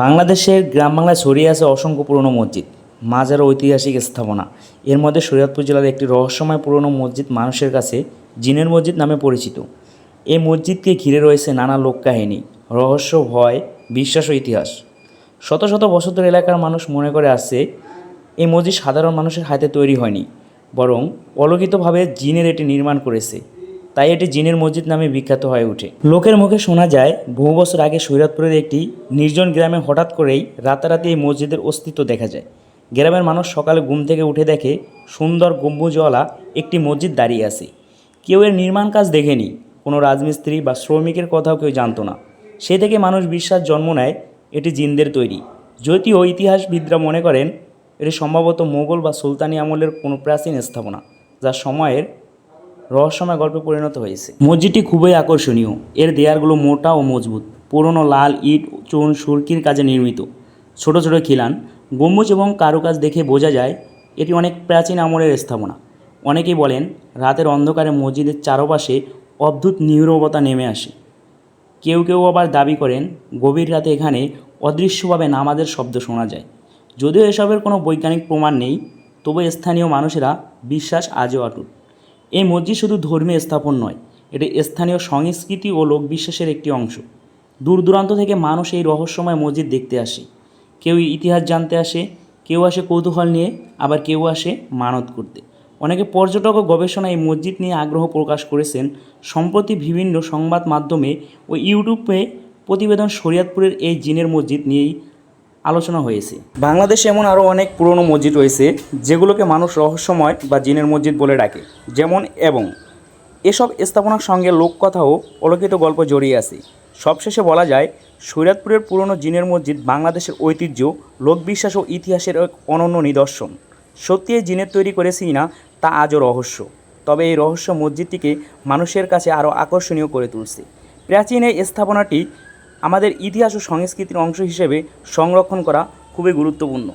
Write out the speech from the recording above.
বাংলাদেশের গ্রাম বাংলায় ছড়িয়ে আছে অসংখ্য পুরনো মসজিদ, মাজার ও ঐতিহাসিক স্থাপনা। এর মধ্যে শরীয়তপুর জেলার একটি রহস্যময় পুরনো মসজিদ মানুষের কাছে জিনের মসজিদ নামে পরিচিত। এই মসজিদকে ঘিরে রয়েছে নানা লোককাহিনী, রহস্য, ভয়, বিশ্বাস ও ইতিহাস। শত শত বছর ধরে এলাকার মানুষ মনে করে আসছে এই মসজিদ সাধারণ মানুষের হাতে তৈরি হয়নি, বরং অলৌকিকভাবে জিনের এটি নির্মাণ করেছে। তাই এটি জিনের মসজিদ নামে বিখ্যাত হয়ে ওঠে। লোকের মুখে শোনা যায়, বহু বছর আগে শরীয়তপুরের একটি নির্জন গ্রামে হঠাৎ করেই রাতারাতি এই মসজিদের অস্তিত্ব দেখা যায়। গ্রামের মানুষ সকালে ঘুম থেকে উঠে দেখে সুন্দর গম্বুজওয়ালা একটি মসজিদ দাঁড়িয়ে আছে। কেউ এর নির্মাণ কাজ দেখেনি, কোনো রাজমিস্ত্রি বা শ্রমিকের কথাও কেউ জানতো না। সেই থেকে মানুষ বিশ্বাস জন্ম নেয় এটি জিনদের তৈরি। যদিও ইতিহাসবিদরা মনে করেন এটি সম্ভবত মোগল বা সুলতানি আমলের কোনো প্রাচীন স্থাপনা, যা সময়ের রহস্যময় গল্পে পরিণত হয়েছে। মসজিদটি খুবই আকর্ষণীয়। এর দেয়ালগুলো মোটা ও মজবুত, পুরনো লাল ইট, চুন, সুরকির কাজে নির্মিত। ছোট ছোট খিলান, গম্বুজ এবং কারুকাজ দেখে বোঝা যায় এটি অনেক প্রাচীন আমলের স্থাপনা। অনেকেই বলেন রাতের অন্ধকারে মসজিদের চারপাশে অদ্ভুত নীরবতা নেমে আসে। কেউ কেউ আবার দাবি করেন গভীর রাতে এখানে অদৃশ্যভাবে নামাজের শব্দ শোনা যায়। যদিও এসবের কোনো বৈজ্ঞানিক প্রমাণ নেই, তবে স্থানীয় মানুষেরা বিশ্বাস আজও অটুট। এই মসজিদ শুধু ধর্মীয় স্থাপন নয়, এটি স্থানীয় সংস্কৃতি ও লোকবিশ্বাসের একটি অংশ। দূর দূরান্ত থেকে মানুষ এই রহস্যময় মসজিদ দেখতে আসে। কেউ ইতিহাস জানতে আসে, কেউ আসে কৌতূহল নিয়ে, আবার কেউ আসে মানত করতে। অনেকে পর্যটক ও গবেষণা এই মসজিদ নিয়ে আগ্রহ প্রকাশ করেছেন। সম্প্রতি বিভিন্ন সংবাদ মাধ্যমে ও ইউটিউবে প্রতিবেদন শরীয়তপুরের এই জিনের মসজিদ নিয়েই আলোচনা হয়েছে। বাংলাদেশে এমন আরও অনেক পুরনো মসজিদ রয়েছে যেগুলোকে মানুষ রহস্যময় বা জিনের মসজিদ বলে ডাকে। যেমন এবং এসব স্থাপনার সঙ্গে লোককথা ও অলৌকিক গল্প জড়িয়ে আছে। সবশেষে বলা যায়, শরীয়তপুরের পুরনো জিনের মসজিদ বাংলাদেশের ঐতিহ্য, লোকবিশ্বাস ও ইতিহাসের এক অনন্য নিদর্শন। সত্যি এই জিনের তৈরি করেছি না তা আজও রহস্য, তবে এই রহস্য মসজিদটিকে মানুষের কাছে আরও আকর্ষণীয় করে তুলছে। প্রাচীন এই স্থাপনাটি আমাদের ইতিহাস ও সংস্কৃতির অংশ হিসেবে সংরক্ষণ করা খুবই গুরুত্বপূর্ণ।